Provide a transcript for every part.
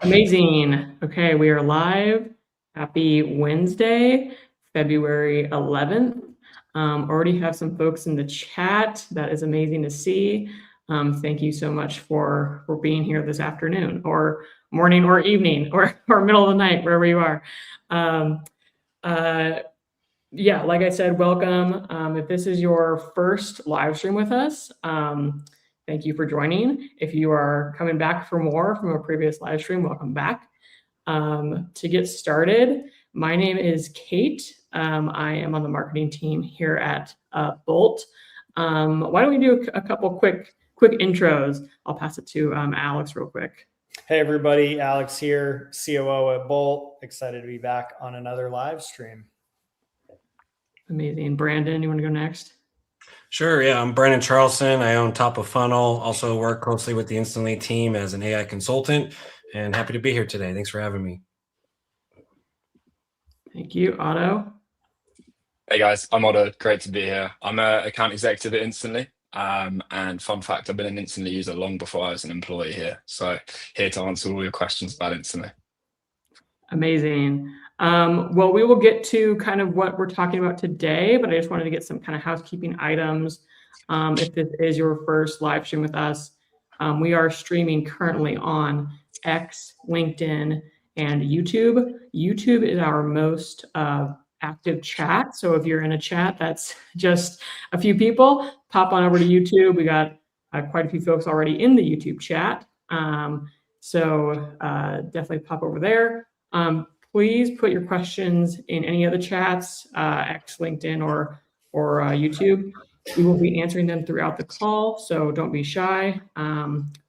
Amazing. Okay, we are live. Happy Wednesday, February 11th. Already have some folks in the chat. That is amazing to see. Thank you so much for being here this afternoon or morning or evening or middle of the night, wherever you are. Yeah, like I said, welcome. If this is your first live stream with us, thank you for joining. If you are coming back for more from a previous live stream, welcome back. To get started, my name is Kate. I am on the marketing team here at Bolt. Why don't we do a couple quick intros? I'll pass it to Alex real quick. Hey everybody, Alex here, COO at Bolt. Excited to be back on another live stream. Amazing. Brandon, you want to go next? Sure, yeah. I'm Brandon Charleson. I own Top of Funnel. Also work closely with the Instantly team as an AI consultant, and happy to be here today. Thanks for having me. Thank you. Otto? Hey guys, I'm Otto. Great to be here. I'm an account executive at Instantly. And fun fact, I've been an Instantly user long before I was an employee here. So here to answer all your questions about Instantly. Amazing. Well, we will get to kind of what we're talking about today, but I just wanted to get some kind of housekeeping items. If this is your first live stream with us, we are streaming currently on X, LinkedIn, and YouTube. YouTube is our most active chat. So if you're in a chat that's just a few people, pop on over to YouTube. We got quite a few folks already in the YouTube chat. So definitely pop over there. Please put your questions in any of the chats, X, LinkedIn, or YouTube. We will be answering them throughout the call, so don't be shy.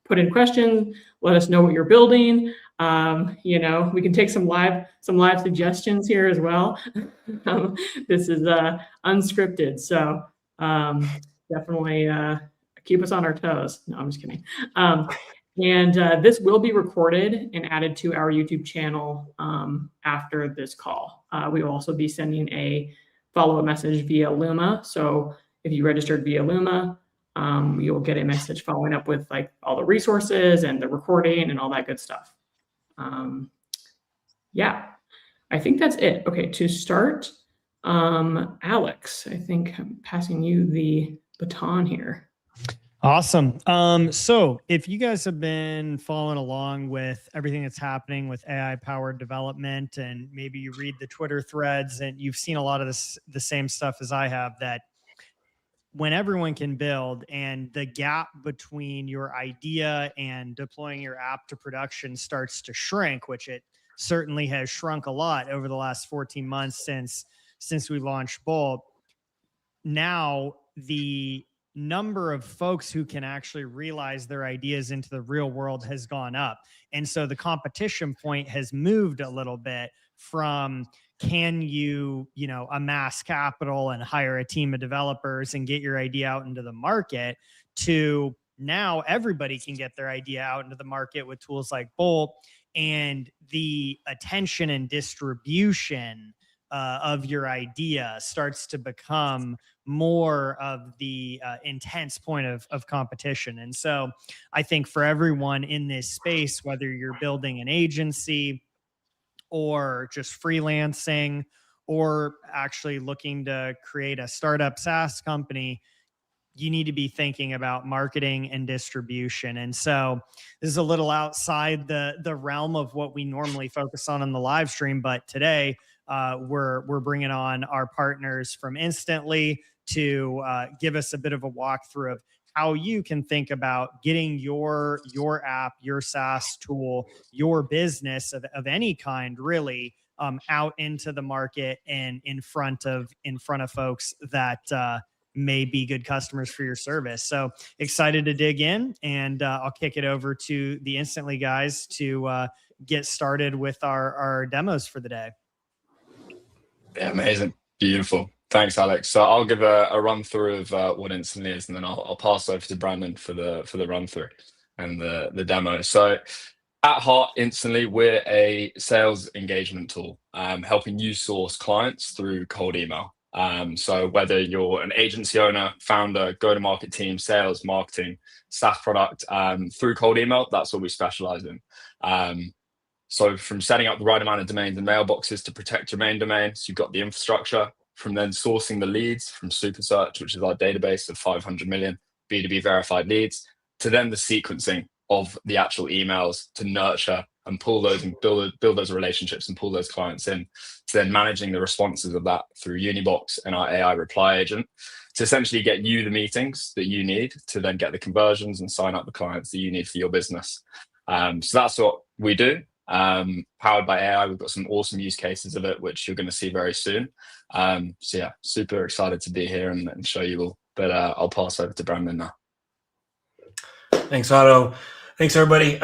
Put in questions. Let us know what you're building. You know, we can take some live suggestions here as well. This is unscripted, so definitely keep us on our toes. No, I'm just kidding. And this will be recorded and added to our YouTube channel after this call. We will also be sending a follow-up message via Luma. So if you registered via Luma, you'll get a message following up with like all the resources and the recording and all that good stuff. Yeah, I think that's it. Okay, to start, Alex, I think I'm passing you the baton here. Awesome. So if you guys have been following along with everything that's happening with AI-powered development, and maybe you read the Twitter threads and you've seen a lot of the same stuff as I have, that when everyone can build and the gap between your idea and deploying your app to production starts to shrink, which it certainly has shrunk a lot over the last 14 months since we launched Bolt. Now the number of folks who can actually realize their ideas into the real world has gone up. And so the competition point has moved a little bit from, can you amass capital and hire a team of developers and get your idea out into the market, to now everybody can get their idea out into the market with tools like Bolt, and the attention and distribution of your idea starts to become more of the intense point of competition. And so I think for everyone in this space, whether you're building an agency or just freelancing or actually looking to create a startup SaaS company, you need to be thinking about marketing and distribution. And so this is a little outside the realm of what we normally focus on in the live stream, but today we're bringing on our partners from Instantly to give us a bit of a walkthrough of how you can think about getting your app, your SaaS tool, your business of any kind, really, out into the market and in front of folks that may be good customers for your service. So excited to dig in, and I'll kick it over to the Instantly guys to get started with our demos for the day. Yeah, amazing. Beautiful. Thanks, Alex. So I'll give a run through of what Instantly is, and then I'll pass over to Brandon for the run through and the demo. So at heart, Instantly, we're a sales engagement tool, helping you source clients through cold email. So whether you're an agency owner, founder, go-to-market team, sales, marketing, SaaS product, through cold email, that's what we specialize in. So from setting up the right amount of domains and mailboxes to protect your main domain, so you've got the infrastructure, from then sourcing the leads from Supersearch, which is our database of 500 million B2B verified leads, to then the sequencing of the actual emails to nurture and pull those and build those relationships and pull those clients in, to then managing the responses of that through Unibox and our AI reply agent to essentially get you the meetings that you need to then get the conversions and sign up the clients that you need for your business. So that's what we do. Powered by AI, we've got some awesome use cases of it, which you're going to see very soon. So yeah, super excited to be here and show you all. But I'll pass over to Brandon now. Thanks, Otto. Thanks, everybody.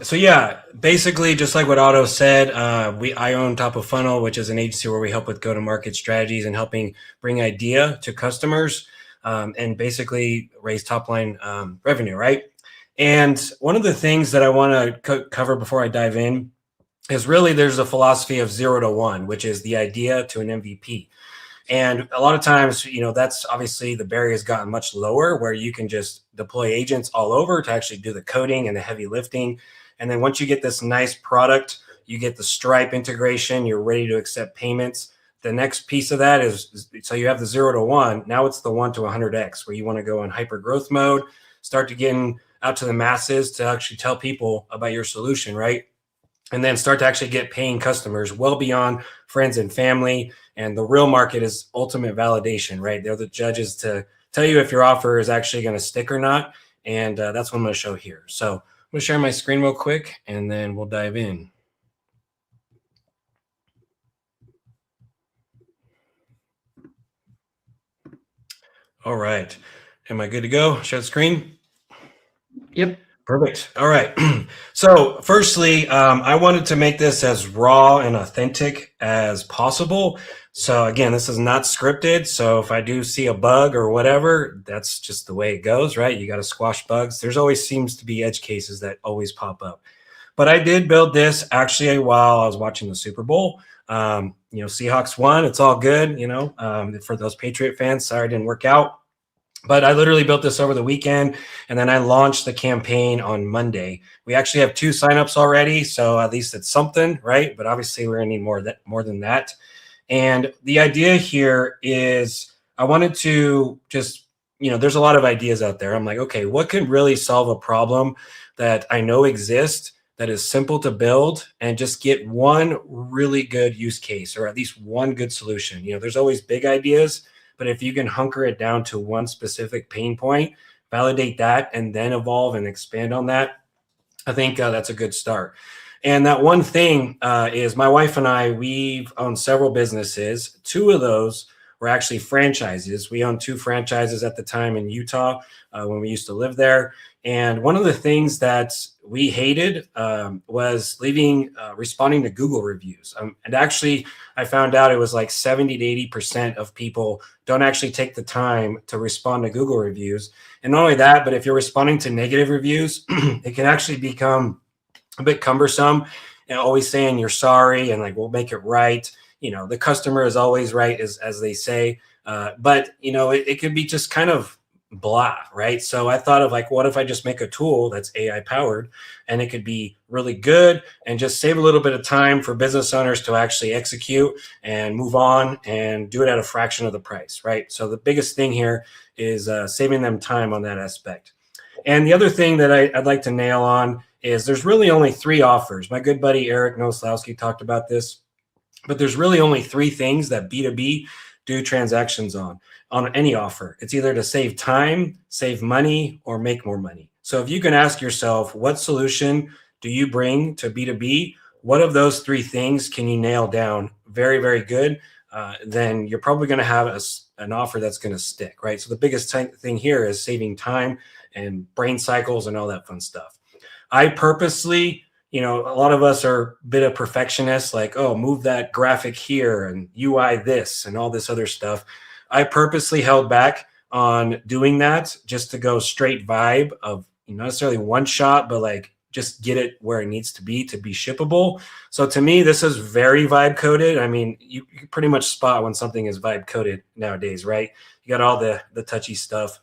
So yeah, basically, just like what Otto said, I own Top of Funnel, which is an agency where we help with go-to-market strategies and helping bring idea to customers and basically raise top-line revenue, right? And one of the things that I want to cover before I dive in is really there's a philosophy of 0 to 1, which is the idea to an MVP. And a lot of times, that's obviously the barrier has gotten much lower where you can just deploy agents all over to actually do the coding and the heavy lifting. And then once you get this nice product, you get the Stripe integration, you're ready to accept payments. The next piece of that is, so you have the 0 to 1. Now it's the 1 to 100x where you want to go in hyper growth mode, start to getting out to the masses to actually tell people about your solution, right? And then start to actually get paying customers well beyond friends and family. And the real market is ultimate validation, right? They're the judges to tell you if your offer is actually going to stick or not. And that's what I'm going to show here. So I'm going to share my screen real quick, and then we'll dive in. All right. Am I good to go? Share the screen? Yep. Perfect. All right. So firstly, I wanted to make this as raw and authentic as possible. So again, this is not scripted. So if I do see a bug or whatever, that's just the way it goes, right? You got to squash bugs. There's always seems to be edge cases that always pop up. But I did build this actually while I was watching the Super Bowl. Seahawks won. It's all good. For those Patriot fans, sorry it didn't work out. But I literally built this over the weekend, and then I launched the campaign on Monday. We actually have 2 signups already, so at least it's something, right? But obviously, we're going to need more than that. And the idea here is I wanted to just, there's a lot of ideas out there. I'm like, okay, what can really solve a problem that I know exists that is simple to build and just get one really good use case or at least one good solution? There's always big ideas. But if you can hunker it down to one specific pain point, validate that, and then evolve and expand on that, I think that's a good start. And that one thing is my wife and I, we've owned several businesses. 2 of those were actually franchises. We owned 2 franchises at the time in Utah when we used to live there. And one of the things that we hated was responding to Google reviews. And actually, I found out it was like 70 to 80% of people don't actually take the time to respond to Google reviews. And not only that, but if you're responding to negative reviews, it can actually become a bit cumbersome and always saying you're sorry and like, we'll make it right. The customer is always right, as they say. But it could be just kind of blah, right? So I thought of like, what if I just make a tool that's AI powered and it could be really good and just save a little bit of time for business owners to actually execute and move on and do it at a fraction of the price, right? So the biggest thing here is saving them time on that aspect. And the other thing that I'd like to nail on is there's really only 3 offers. My good buddy Eric Noslowski talked about this, but there's really only 3 things that B2B do transactions on any offer. It's either to save time, save money, or make more money. So if you can ask yourself, what solution do you bring to B2B? What of those 3 things can you nail down very, very good? Then you're probably going to have an offer that's going to stick, right? So the biggest thing here is saving time and brain cycles and all that fun stuff. I purposely, a lot of us are a bit of perfectionists, like, oh, move that graphic here and UI this and all this other stuff. I purposely held back on doing that just to go straight vibe of not necessarily one shot, but like just get it where it needs to be shippable. So to me, this is very vibe coded. I mean, you can pretty much spot when something is vibe coded nowadays, right? You got all the touchy stuff.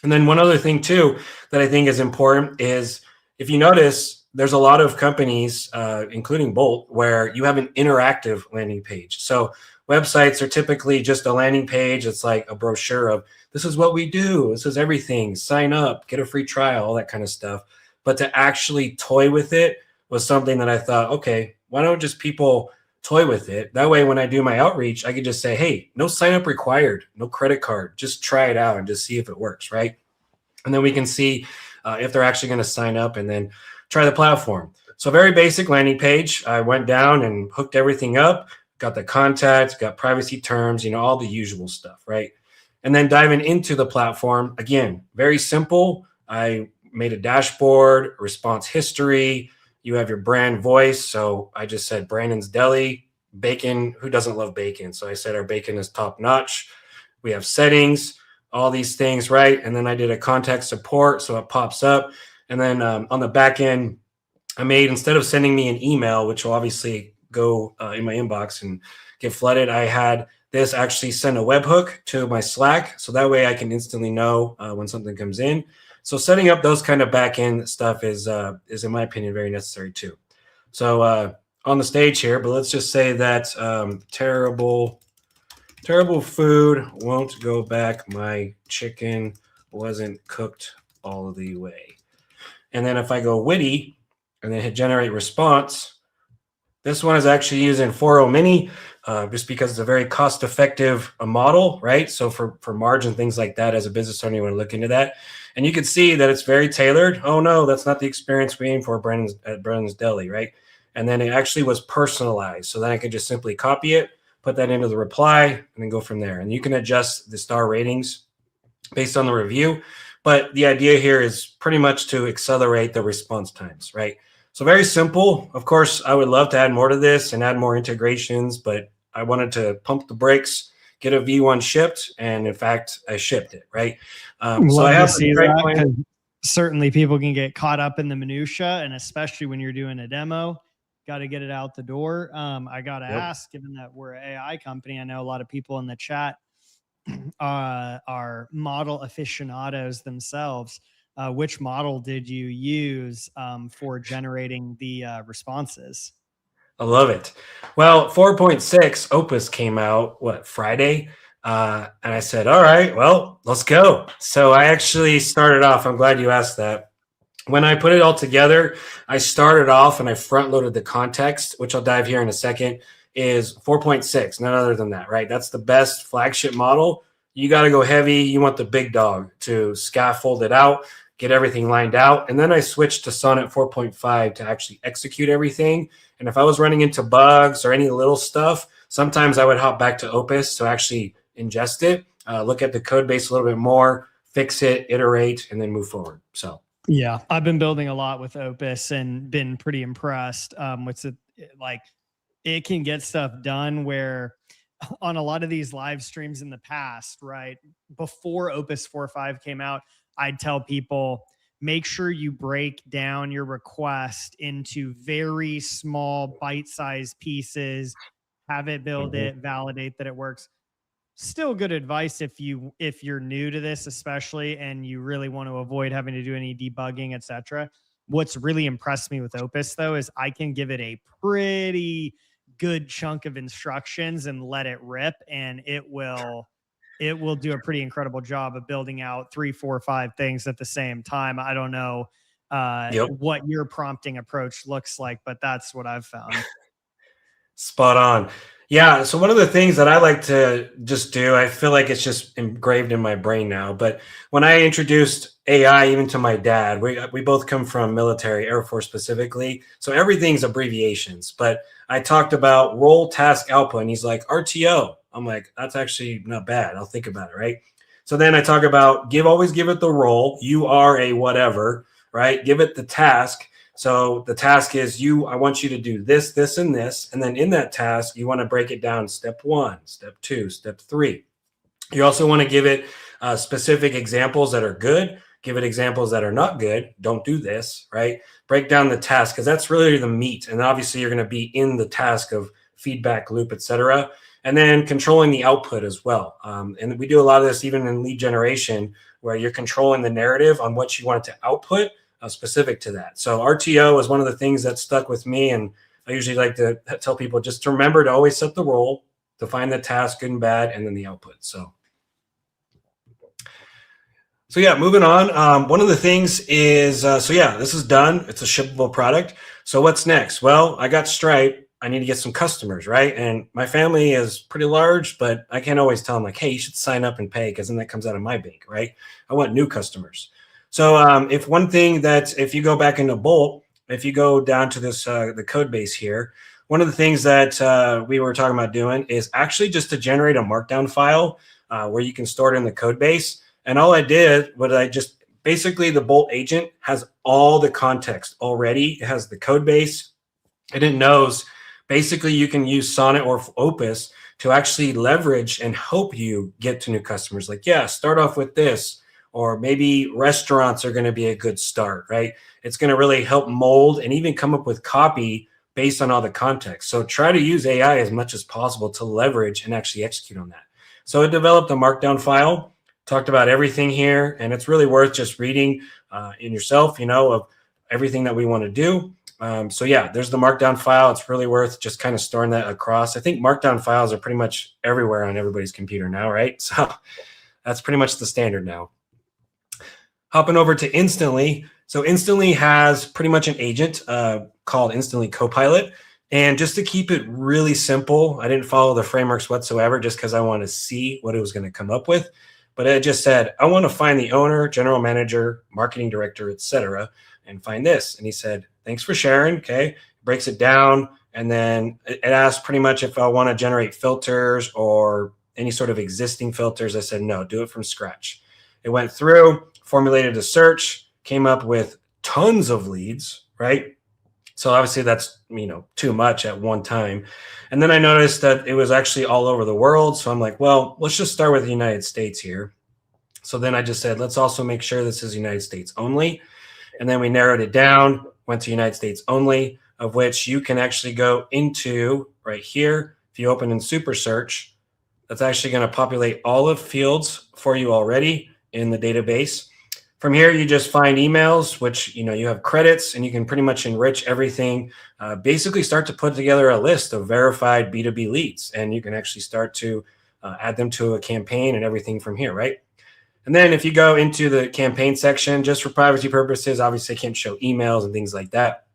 And then one other thing too that I think is important is if you notice, there's a lot of companies, including Bolt, where you have an interactive landing page. So websites are typically just a landing page. It's like a brochure of this is what we do. This is everything. Sign up, get a free trial, all that kind of stuff. But to actually toy with it was something that I thought, okay, why don't just people toy with it? That way, when I do my outreach, I could just say, hey, no sign up required, no credit card. Just try it out and just see if it works, right? And then we can see if they're actually going to sign up and then try the platform. So very basic landing page. I went down and hooked everything up, got the contact, got privacy terms, all the usual stuff, right? And then diving into the platform, again, very simple. I made a dashboard, response history. You have your brand voice. So I just said Brandon's Deli, bacon. Who doesn't love bacon? So I said our bacon is top notch. We have settings, all these things, right? And then I did a contact support. So it pops up. And then on the back end, I made, instead of sending me an email, which will obviously go in my inbox and get flooded, I had this actually send a webhook to my Slack. So that way I can instantly know when something comes in. So setting up those kind of back end stuff is in my opinion, very necessary too. So on the stage here, but let's just say that terrible food won't go back. My chicken wasn't cooked all the way. And then if I go witty and then hit generate response, this one is actually using 4.0 mini just because it's a very cost-effective model, right? So for margin, things like that, as a business owner, you want to look into that. And you can see that it's very tailored. Oh no, that's not the experience we aim for at Brandon's Deli, right? And then it actually was personalized. So then I could just simply copy it, put that into the reply, and then go from there. And you can adjust the star ratings based on the review. But the idea here is pretty much to accelerate the response times, right? So very simple. Of course, I would love to add more to this and add more integrations, but I wanted to pump the brakes, get a V1 shipped, and in fact, I shipped it, right? So I have see that, certainly people can get caught up in the minutia, and especially when you're doing a demo, got to get it out the door. I got to ask, given that we're an AI company, I know a lot of people in the chat are model aficionados themselves. Which model did you use for generating the responses? I love it. Well, 4.6 Opus came out, Friday? And I said, all right, well, let's go. So I actually started off, I'm glad you asked that. When I put it all together, I started off and I front loaded the context, which I'll dive here in a second, is 4.6, none other than that, right? That's the best flagship model. You got to go heavy. You want the big dog to scaffold it out, get everything lined out. And then I switched to Sonnet 4.5 to actually execute everything. And if I was running into bugs or any little stuff, sometimes I would hop back to Opus to actually ingest it, look at the code base a little bit more, fix it, iterate, and then move forward. So yeah, I've been building a lot with Opus and been pretty impressed with it. Like, it can get stuff done where on a lot of these live streams in the past, right, before Opus 4.5 came out, I'd tell people, make sure you break down your request into very small bite-sized pieces, have it build it, validate that it works. Still good advice if you're new to this, especially, and you really want to avoid having to do any debugging, etc. What's really impressed me with Opus, though, is I can give it a pretty good chunk of instructions and let it rip, and it will do a pretty incredible job of building out 3, 4, 5 things at the same time. I don't know what your prompting approach looks like, but that's what I've found. Spot on. Yeah. So one of the things that I like to just do, I feel like it's just engraved in my brain now, but when I introduced AI even to my dad, we both come from military, Air Force specifically. So everything's abbreviations, but I talked about role task output and he's like, RTO. I'm like, that's actually not bad. I'll think about it. Right. So then I talk about always give it the role. You are a whatever, right? Give it the task. So the task is I want you to do this, this, and this. And then in that task, you want to break it down step 1, step 2, step 3. You also want to give it specific examples that are good. Give it examples that are not good. Don't do this, right? Break down the task because that's really the meat. And obviously you're going to be in the task of feedback loop, etc. And then controlling the output as well. And we do a lot of this even in lead generation where you're controlling the narrative on what you want it to output specific to that. So RTO is one of the things that stuck with me. And I usually like to tell people just to remember to always set the role, define the task, good and bad, and then the output. So yeah, moving on. One of the things is, so yeah, this is done. It's a shippable product. So what's next? Well, I got Stripe. I need to get some customers, right? And my family is pretty large, but I can't always tell them like, hey, you should sign up and pay, because then that comes out of my bank, right? I want new customers. So if one thing that, if you go back into Bolt, if you go down to this, the code base here, one of the things that we were talking about doing is actually just to generate a markdown file where you can store it in the code base. And all I did was I just, basically the Bolt agent has all the context already. It has the code base, and it knows. Basically, you can use Sonnet or Opus to actually leverage and help you get to new customers. Like, yeah, start off with this, or maybe restaurants are going to be a good start, right? It's going to really help mold and even come up with copy based on all the context. So try to use AI as much as possible to leverage and actually execute on that. So it developed a markdown file, talked about everything here, and it's really worth just reading in yourself, of everything that we want to do. So yeah, there's the markdown file. It's really worth just kind of storing that across. I think markdown files are pretty much everywhere on everybody's computer now, right? So that's pretty much the standard now. Hopping over to Instantly. So Instantly has pretty much an agent called Instantly Copilot. And just to keep it really simple, I didn't follow the frameworks whatsoever just because I want to see what it was going to come up with. But it just said, I want to find the owner, general manager, marketing director, etc., and find this. And he said, thanks for sharing. Okay. Breaks it down. And then it asks pretty much if I want to generate filters or any sort of existing filters. I said, no, do it from scratch. It went through, formulated a search, came up with tons of leads, right? So obviously that's, too much at one time. And then I noticed that it was actually all over the world. So I'm like, well, let's just start with the United States here. So then I just said, let's also make sure this is United States only. And then we narrowed it down, went to United States only, of which you can actually go into right here. If you open in Super Search, that's actually going to populate all of fields for you already in the database. From here, you just find emails, which, you have credits, and you can pretty much enrich everything. Basically start to put together a list of verified B2B leads, and you can actually start to add them to a campaign and everything from here, right? And then if you go into the campaign section, just for privacy purposes, obviously I can't show emails and things like that.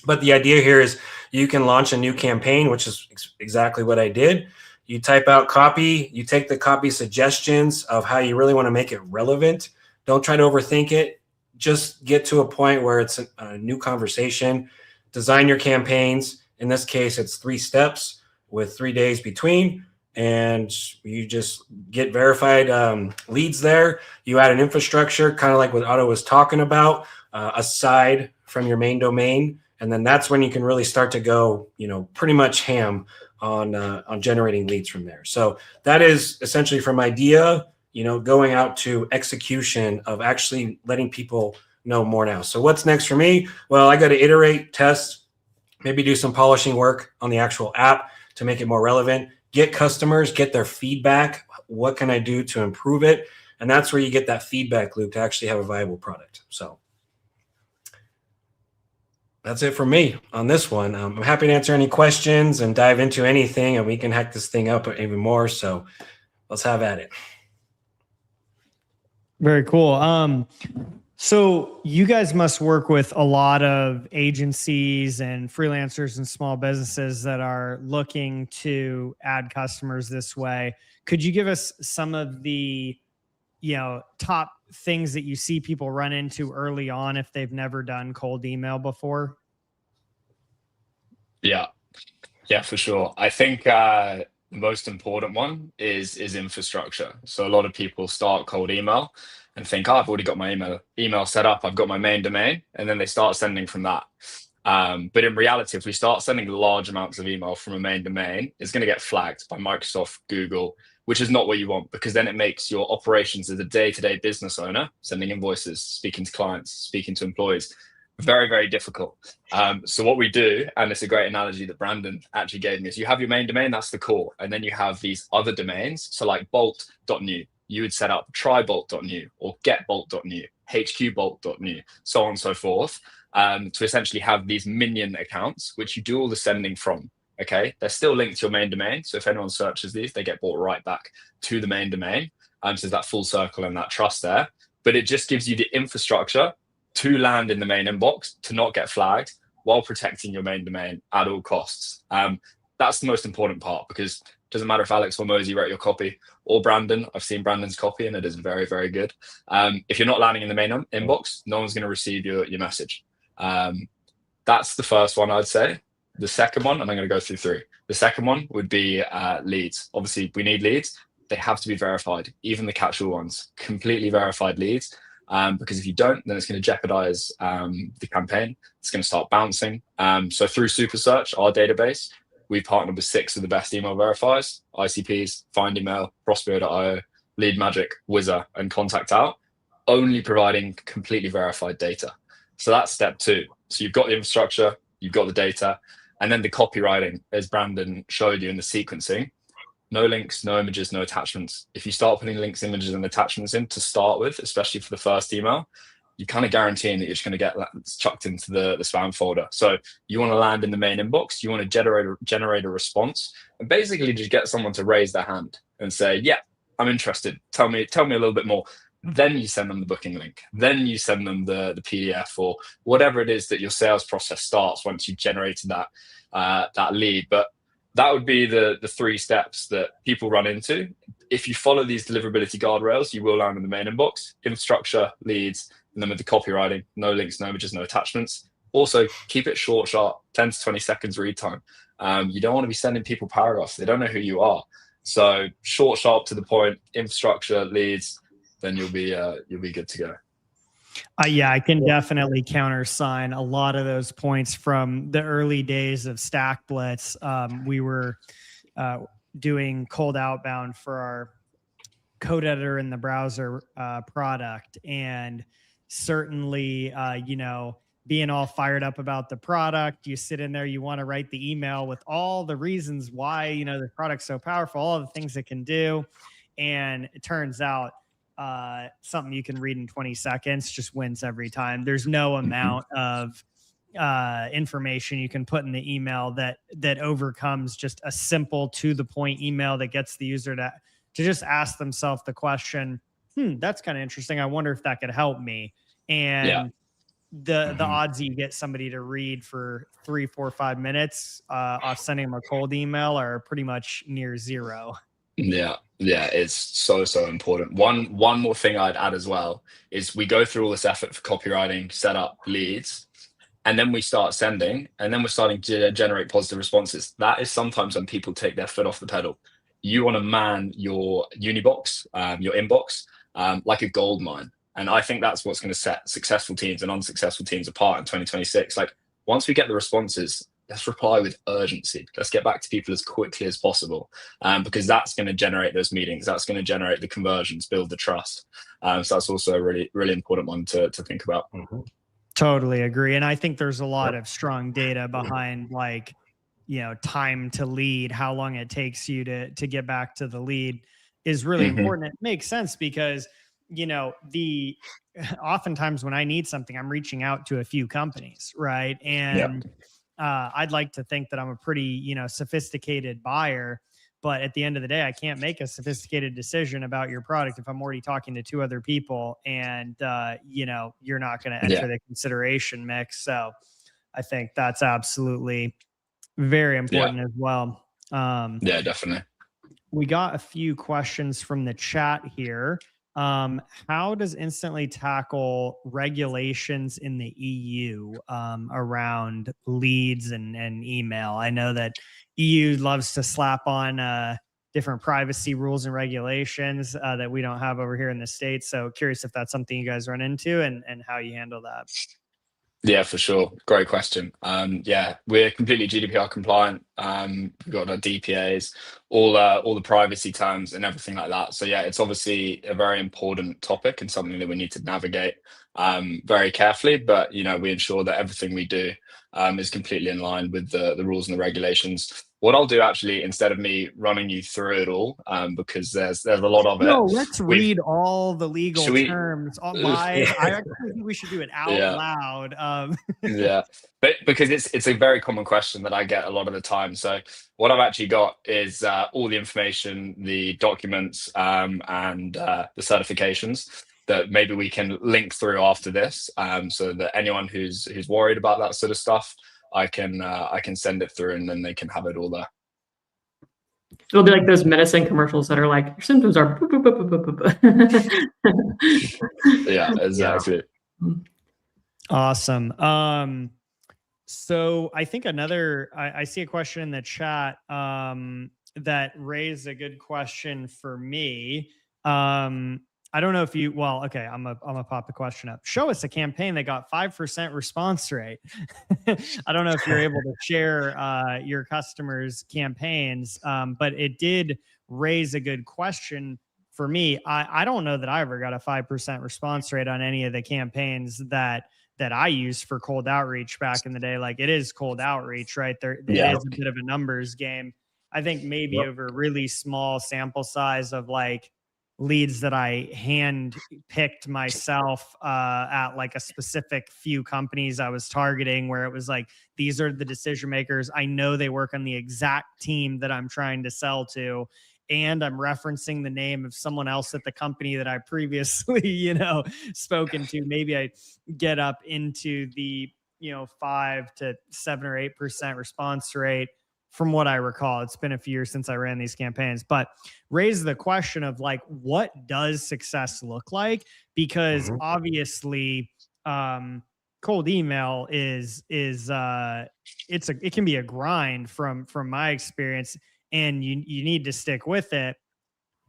But the idea here is you can launch a new campaign, which is exactly what I did. You type out copy, you take the copy suggestions of how you really want to make it relevant. Don't try to overthink it. Just get to a point where it's a new conversation. Design your campaigns. In this case, it's 3 steps with 3 days between. And you just get verified leads there. You add an infrastructure, kind of like what Otto was talking about, aside from your main domain. And then that's when you can really start to go, pretty much ham on generating leads from there. So that is essentially from idea, going out to execution of actually letting people know more now. So what's next for me? Well, I got to iterate, test, maybe do some polishing work on the actual app to make it more relevant. Get customers, get their feedback. What can I do to improve it? And that's where you get that feedback loop to actually have a viable product. So that's it for me on this one. I'm happy to answer any questions and dive into anything, and we can hack this thing up even more. So let's have at it. Very cool. So you guys must work with a lot of agencies and freelancers and small businesses that are looking to add customers this way. Could you give us some of the, top things that you see people run into early on if they've never done cold email before? Yeah, for sure. I think the most important one is infrastructure. So a lot of people start cold email and think, I've already got my email set up. I've got my main domain. And then they start sending from that. But in reality, if we start sending large amounts of email from a main domain, it's going to get flagged by Microsoft, Google, which is not what you want, because then it makes your operations as a day-to-day business owner, sending invoices, speaking to clients, speaking to employees, very, very difficult. So what we do, and it's a great analogy that Brandon actually gave me, is you have your main domain, that's the core. And then you have these other domains. So like bolt.new, you would set up trybolt.new or getbolt.new, hqbolt.new, so on and so forth, to essentially have these minion accounts, which you do all the sending from. Okay, they're still linked to your main domain. So if anyone searches these, they get brought right back to the main domain. So there's that full circle and that trust there. But it just gives you the infrastructure to land in the main inbox, to not get flagged, while protecting your main domain at all costs. That's the most important part, because it doesn't matter if Alex or Mosey wrote your copy, or Brandon. I've seen Brandon's copy and it is very, very good. If you're not landing in the main inbox, no one's going to receive your message. That's the first one, I'd say. The second one, and I'm going to go through three. The second one would be leads. Obviously, we need leads. They have to be verified, even the catch-all ones, completely verified leads. Because if you don't, then it's going to jeopardize the campaign. It's going to start bouncing. So through Super Search, our database, we partnered with 6 of the best email verifiers: ICPs, Find Email, Prospero.io, Lead Magic, Wizzer, and Contact Out, only providing completely verified data. So that's step 2. So you've got the infrastructure, you've got the data, and then the copywriting, as Brandon showed you in the sequencing. No links, no images, no attachments. If you start putting links, images, and attachments in to start with, especially for the first email, you're kind of guaranteeing that you're just going to get that chucked into the spam folder. So you want to land in the main inbox. You want to generate a response, and basically just get someone to raise their hand and say, "Yeah, I'm interested. Tell me a little bit more." Then you send them the booking link. Then you send them the PDF or whatever it is that your sales process starts once you've generated that lead. But that would be the 3 steps that people run into. If you follow these deliverability guardrails, you will land in the main inbox: infrastructure, leads, and then with the copywriting, no links, no images, no attachments. Also, keep it short, sharp, 10 to 20 seconds read time. You don't want to be sending people paragraphs. They don't know who you are. So short, sharp, to the point, infrastructure, leads, then you'll be good to go. Yeah, I can definitely countersign a lot of those points from the early days of Stack Blitz. We were doing cold outbound for our code editor in the browser product, and certainly, being all fired up about the product, you sit in there, you want to write the email with all the reasons why the product's so powerful, all the things it can do, and it turns out something you can read in 20 seconds just wins every time. There's no amount of information you can put in the email that overcomes just a simple, to the point email that gets the user to just ask themselves the question, that's kind of interesting. I wonder if that could help me. And the odds you get somebody to read for 3, 4, 5 minutes off sending them a cold email are pretty much near zero. Yeah, it's so important. One more thing I'd add as well is we go through all this effort for copywriting, set up leads, and then we start sending, and then we're starting to generate positive responses. That is sometimes when people take their foot off the pedal. You want to man your Unibox, your inbox, like a gold mine. And I think that's what's going to set successful teams and unsuccessful teams apart in 2026. Like, once we get the responses, let's reply with urgency. Let's get back to people as quickly as possible, because that's going to generate those meetings. That's going to generate the conversions, build the trust. So that's also a really, really important one to think about. Totally agree. And I think there's a lot of strong data behind, like, time to lead, how long it takes you to get back to the lead is really important. It makes sense because, oftentimes when I need something, I'm reaching out to a few companies, right? And I'd like to think that I'm a pretty, sophisticated buyer, but at the end of the day, I can't make a sophisticated decision about your product if I'm already talking to 2 other people and, you're not going to enter the consideration mix. So I think that's absolutely very important as well. Yeah, definitely. We got a few questions from the chat here. How does Instantly tackle regulations in the EU around leads and email? I know that EU loves to slap on different privacy rules and regulations that we don't have over here in the States. So curious if that's something you guys run into and how you handle that. Yeah, for sure. Great question. We're completely GDPR compliant. We've got our DPAs, all the privacy terms and everything like that. So yeah, it's obviously a very important topic and something that we need to navigate very carefully. But we ensure that everything we do is completely in line with the rules and the regulations. What I'll do actually, instead of me running you through it all, because there's a lot of it. No, let's read all the legal Should we- terms. I actually think we should do it out Yeah. loud. Yeah, but because it's a very common question that I get a lot of the time. So what I've actually got is all the information, the documents, and the certifications that maybe we can link through after this, so that anyone who's worried about that sort of stuff, I can send it through, and then they can have it all there. It'll be like those medicine commercials that are like, your symptoms are boop, boop, boop, boop, boop, boop. Yeah, exactly. Awesome. So I think I see a question in the chat that raised a good question for me. I don't know if you, well, okay, I'm gonna pop the question up. Show us a campaign that got 5% response rate. I don't know if you're able to share your customers' campaigns, but it did raise a good question for me. I don't know that I ever got a 5% response rate on any of the campaigns that I used for cold outreach back in the day. Like, it is cold outreach, right? It is a bit of a numbers game. I think maybe over a really small sample size of like leads that I hand picked myself at like a specific few companies I was targeting, where it was like, these are the decision makers. I know they work on the exact team that I'm trying to sell to. And I'm referencing the name of someone else at the company that I previously, spoken to. Maybe I get up into the, 5 to 7 or 8% response rate. From what I recall, it's been a few years since I ran these campaigns, but raise the question of like, what does success look like? Because obviously, cold email it can be a grind from my experience, and you need to stick with it,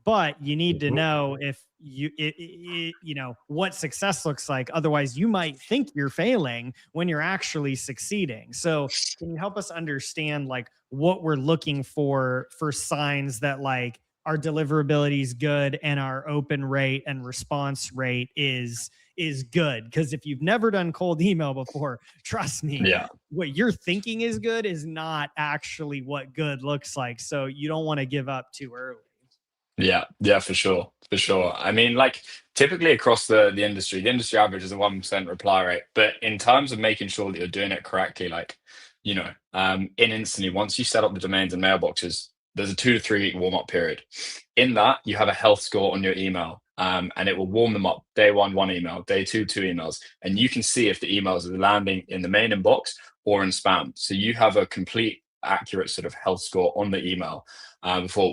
but you need to know if what success looks like. Otherwise, you might think you're failing when you're actually succeeding. So can you help us understand like what we're looking for signs that like our deliverability is good and our open rate and response rate is good? Because if you've never done cold email before, trust me, what you're thinking is good is not actually what good looks like. So you don't want to give up too early. Yeah, for sure. I mean, like, typically across the industry, the industry average is a 1% reply rate. But in terms of making sure that you're doing it correctly, like, in Instantly, once you set up the domains and mailboxes, there's a 2 to 3 week warm-up period. In that, you have a health score on your email, and it will warm them up. Day 1 email, day 2 emails, and you can see if the emails are landing in the main inbox or in spam. So you have a complete, accurate sort of health score on the email.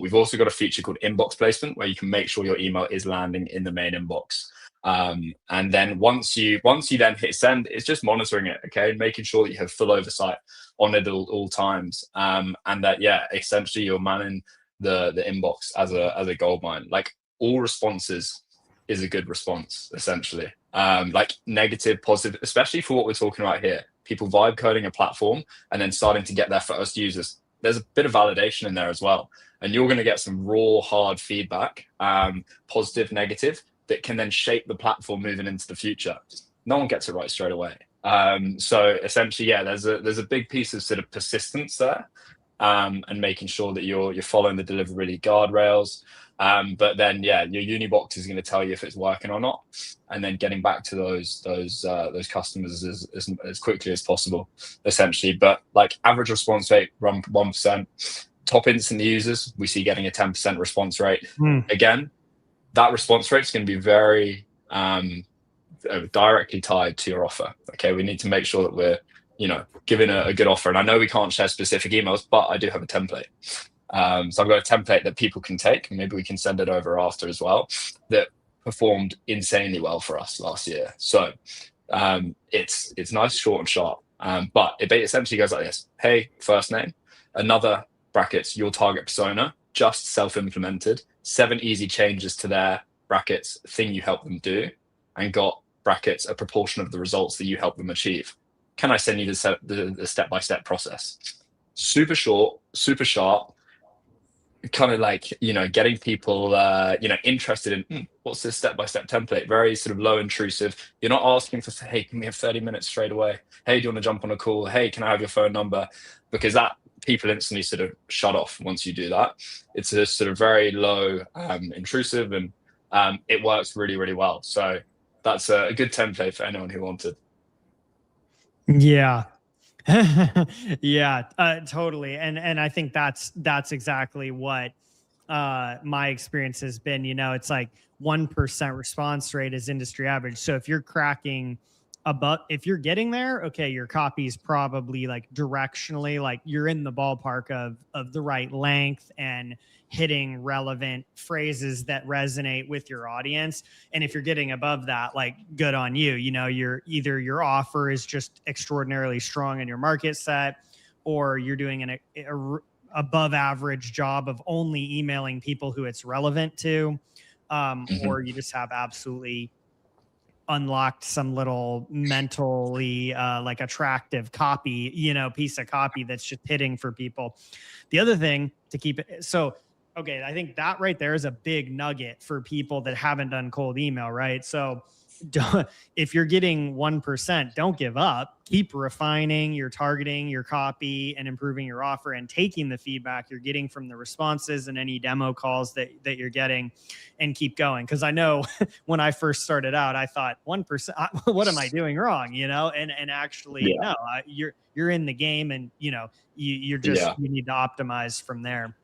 We've also got a feature called inbox placement, where you can make sure your email is landing in the main inbox. And then once you then hit send, it's just monitoring it, okay, making sure that you have full oversight on it all times, and that essentially you're manning the inbox as a goldmine. Like, all responses is a good response, essentially. Like, negative, positive, especially for what we're talking about here, people vibe coding a platform and then starting to get their first users. There's a bit of validation in there as well, and you're going to get some raw, hard feedback, positive, negative, that can then shape the platform moving into the future. No one gets it right straight away. So essentially, there's a big piece of sort of persistence there, and making sure that you're following the deliverability guardrails. But then, your Unibox is going to tell you if it's working or not, and then getting back to those customers as quickly as possible, essentially. But like, average response rate, 1%. Top instant users, we see getting a 10% response rate. Again, that response rate is going to be very directly tied to your offer. Okay, we need to make sure that we're giving a good offer. And I know we can't share specific emails, but I do have a template. So I've got a template that people can take, and maybe we can send it over after as well, that performed insanely well for us last year. So it's nice, short and sharp. But it essentially goes like this: hey, first name, another brackets, your target persona, just self-implemented, 7 easy changes to their brackets thing you help them do, and got brackets a proportion of the results that you help them achieve. Can I send you the step-by-step process? Super short, super sharp, kind of like, getting people, interested in what's this step-by-step template. Very sort of low intrusive. You're not asking for, hey, can we have 30 minutes straight away? Hey, do you want to jump on a call? Hey, can I have your phone number? Because that people instantly sort of shut off once you do that. It's a sort of very low intrusive, and it works really, really well. So that's a good template for anyone who wanted. Yeah. Yeah, totally. And I think that's exactly what my experience has been. It's like 1% response rate is industry average. So if you're cracking if you're getting there, okay, your copy is probably like directionally, like you're in the ballpark of the right length and hitting relevant phrases that resonate with your audience. And if you're getting above that, like, good on you. You're either your offer is just extraordinarily strong in your market set, or you're doing an above average job of only emailing people who it's relevant to, or you just have absolutely unlocked some little mentally like attractive copy, piece of copy that's just hitting for people. The other thing to keep it, so okay, I think that right there is a big nugget for people that haven't done cold email, right? So if you're getting 1%, don't give up. Keep refining your targeting, your copy, and improving your offer, and taking the feedback you're getting from the responses and any demo calls that you're getting, and keep going. Because I know when I first started out, I thought 1%, what am I doing wrong? And actually, no, you're in the game, and you're just you need to optimize from there.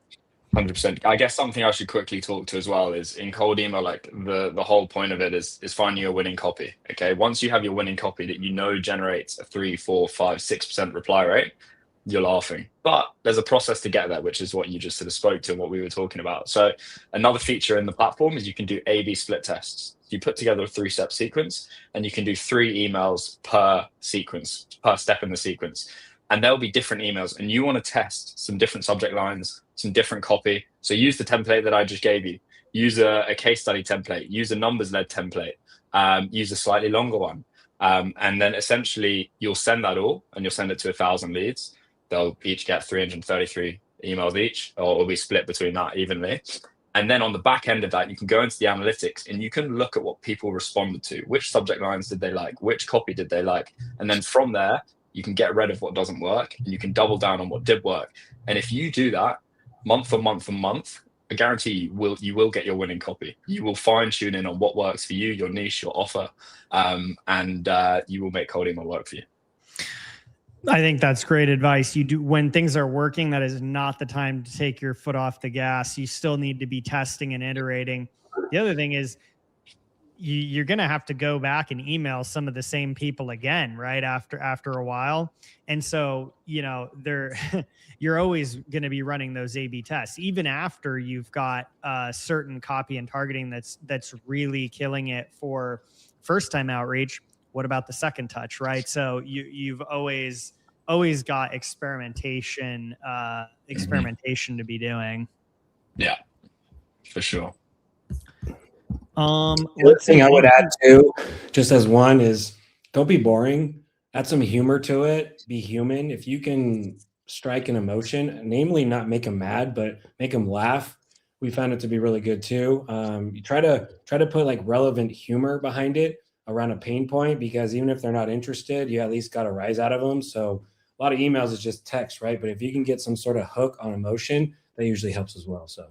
100%. I guess something I should quickly talk to as well is in cold email, like the whole point of it is finding your winning copy. Okay. Once you have your winning copy that generates a 3, 4, 5, 6% reply rate, you're laughing. But there's a process to get there, which is what you just sort of spoke to and what we were talking about. So another feature in the platform is you can do A/B split tests. You put together a 3-step sequence, and you can do 3 emails per sequence, per step in the sequence. And there'll be different emails, and you want to test some different subject lines, some different copy. So use the template that I just gave you. Use a case study template. Use a numbers-led template. Use a slightly longer one. And then essentially you'll send that all, and you'll send it to 1,000 leads. They'll each get 333 emails each, or it'll be split between that evenly. And then on the back end of that, you can go into the analytics, and you can look at what people responded to. Which subject lines did they like? Which copy did they like? And then from there, you can get rid of what doesn't work, and you can double down on what did work. And if you do that month for month for month, I guarantee you will get your winning copy. You will fine tune in on what works for you, your niche, your offer, and you will make cold email work for you. I think that's great advice. When things are working, that is not the time to take your foot off the gas. You still need to be testing and iterating. The other thing is, you're going to have to go back and email some of the same people again, right? After a while. And so, you're always going to be running those A/B tests, even after you've got certain copy and targeting that's really killing it for first time outreach. What about the second touch, right? So you've always got experimentation to be doing. Yeah, for sure. The other thing I would add too, just as one, is don't be boring. Add some humor to it. Be human. If you can strike an emotion, namely not make them mad, but make them laugh, we found it to be really good too. You try to put like relevant humor behind it around a pain point, because even if they're not interested, you at least got a rise out of them. So a lot of emails is just text, right? But if you can get some sort of hook on emotion, that usually helps as well. So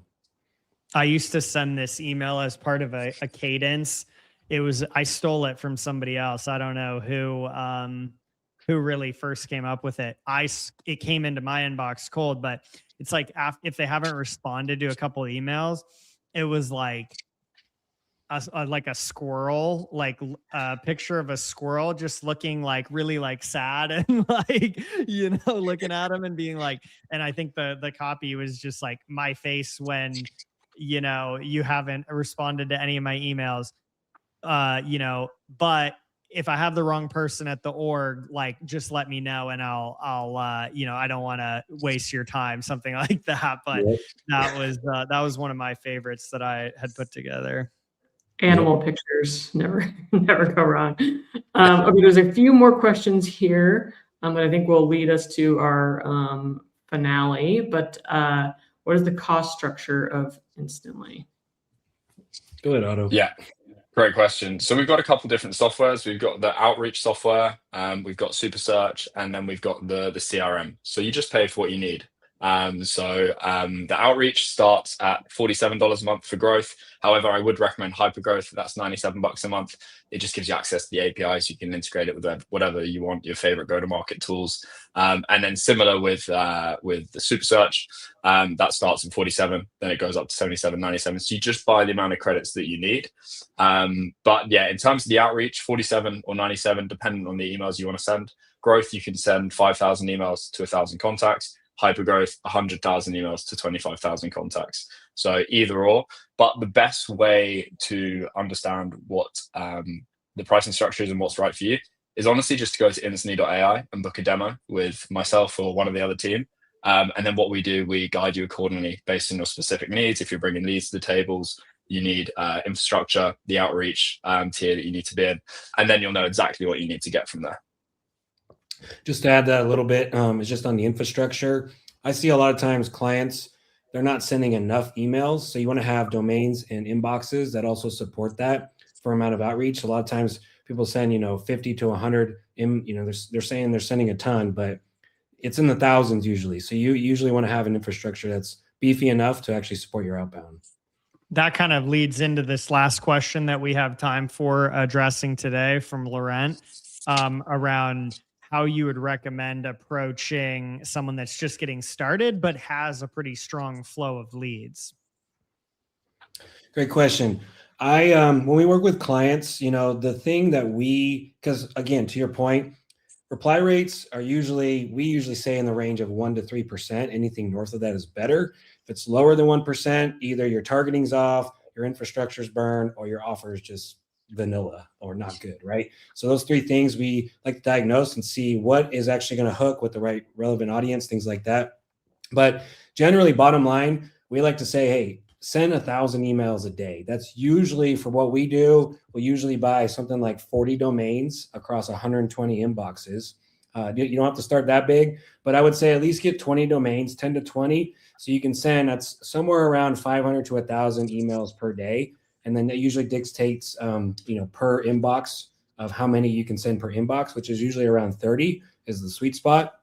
I used to send this email as part of a cadence. I stole it from somebody else. I don't know who really first came up with it. It came into my inbox cold, but it's like if they haven't responded to a couple of emails, it was like a squirrel, like a picture of a squirrel just looking like really like sad and like, looking at him and being like, and I think the copy was just like my face when, you haven't responded to any of my emails, but if I have the wrong person at the org, like, just let me know, and I'll I don't want to waste your time, something like that. But that was one of my favorites that I had put together. Animal pictures never go wrong. Okay, there's a few more questions here that I think will lead us to our finale. But what is the cost structure of Instantly? Go ahead, Otto. Yeah, great question. So we've got a couple different softwares. We've got the outreach software, we've got Super Search, and then we've got the CRM. So you just pay for what you need. The outreach starts at $47 a month for growth. However, I would recommend hypergrowth. That's $97 a month. It just gives you access to the APIs. You can integrate it with whatever you want, your favorite go-to-market tools. And then similar with the Super Search, that starts at 47, then it goes up to 77, 97. So you just buy the amount of credits that you need. But yeah, in terms of the outreach, 47 or 97, depending on the emails you want to send. Growth, you can send 5,000 emails to 1,000 contacts. Hypergrowth, 100,000 emails to 25,000 contacts. So either or, but the best way to understand what the pricing structure is and what's right for you is honestly just to go to Instantly.ai and book a demo with myself or one of the other team. And then what we do, we guide you accordingly based on your specific needs. If you're bringing leads to the tables, you need infrastructure, the outreach tier that you need to be in, and then you'll know exactly what you need to get from there. Just to add that a little bit, it's just on the infrastructure. I see a lot of times clients, they're not sending enough emails. So you want to have domains and inboxes that also support that for amount of outreach. A lot of times people send, 50 to 100, they're saying they're sending a ton, but it's in the thousands usually. So you usually want to have an infrastructure that's beefy enough to actually support your outbound. That kind of leads into this last question that we have time for addressing today from Laurent around how you would recommend approaching someone that's just getting started, but has a pretty strong flow of leads. Great question. When we work with clients, the thing that because again, to your point, reply rates are we usually say in the range of 1% to 3%. Anything north of that is better. If it's lower than 1%, either your targeting's off, your infrastructure's burned, or your offer is just vanilla or not good, right? So those three things we like to diagnose and see what is actually going to hook with the right relevant audience, things like that. But generally, bottom line, we like to say, hey, send 1,000 emails a day. That's usually for what we do. We usually buy something like 40 domains across 120 inboxes. You don't have to start that big, but I would say at least get 20 domains, 10 to 20. So you can send, that's somewhere around 500 to 1,000 emails per day. And then that usually dictates, per inbox of how many you can send per inbox, which is usually around 30 is the sweet spot.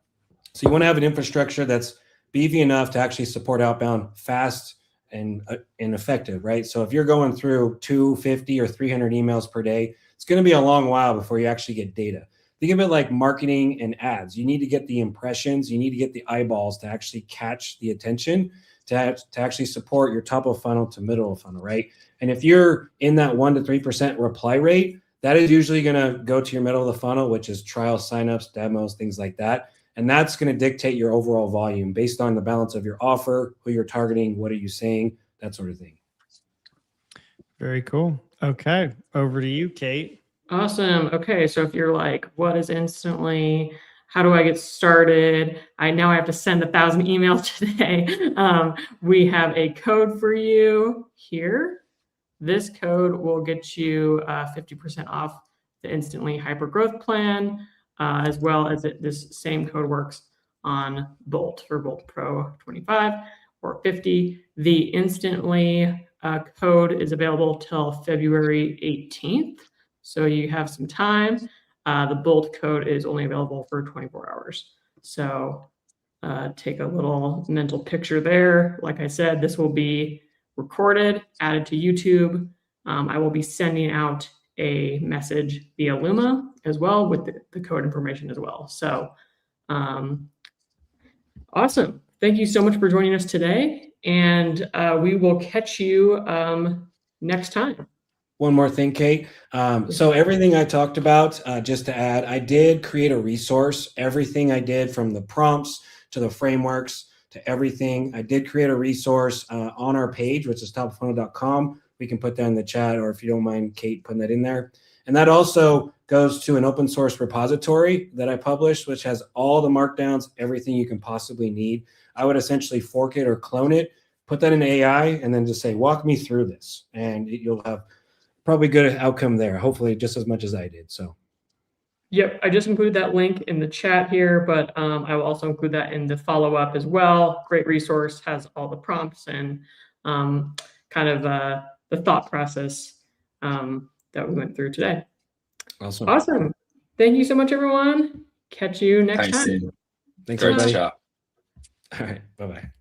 So you want to have an infrastructure that's beefy enough to actually support outbound fast and effective, right? So if you're going through 250 or 300 emails per day, it's going to be a long while before you actually get data. Think of it like marketing and ads. You need to get the impressions, you need to get the eyeballs to actually catch the attention to actually support your top of funnel to middle of funnel, right? And if you're in that 1% to 3% reply rate, that is usually going to go to your middle of the funnel, which is trial signups, demos, things like that. And that's going to dictate your overall volume based on the balance of your offer, who you're targeting, what are you saying, that sort of thing. Very cool. Okay. Over to you, Kate. Awesome. Okay. So if you're like, what is Instantly? How do I get started? I have to send 1,000 emails today. We have a code for you here. This code will get you 50% off the Instantly Hypergrowth Plan, as well as this same code works on Bolt for Bolt Pro 25 or 50. The Instantly code is available till February 18th. So you have some time. The Bolt code is only available for 24 hours. So take a little mental picture there. Like I said, this will be recorded, added to YouTube. I will be sending out a message via Luma as well with the code information as well. So awesome. Thank you so much for joining us today. And we will catch you next time. One more thing, Kate. So everything I talked about, just to add, I did create a resource. Everything I did from the prompts to the frameworks to everything, I did create a resource on our page, which is topfunnel.com. We can put that in the chat, or if you don't mind, Kate, putting that in there. And that also goes to an open source repository that I published, which has all the markdowns, everything you can possibly need. I would essentially fork it or clone it, put that in AI, and then just say, walk me through this. And you'll have probably good outcome there, hopefully just as much as I did. So Yep, I just included that link in the chat here, but I will also include that in the follow-up as well. Great resource, has all the prompts and kind of the thought process that we went through today. Awesome. Awesome. Thank you so much, everyone. Catch you next Thanks, time. Ian. Thanks, Great to everybody. chat. All right. Bye-bye.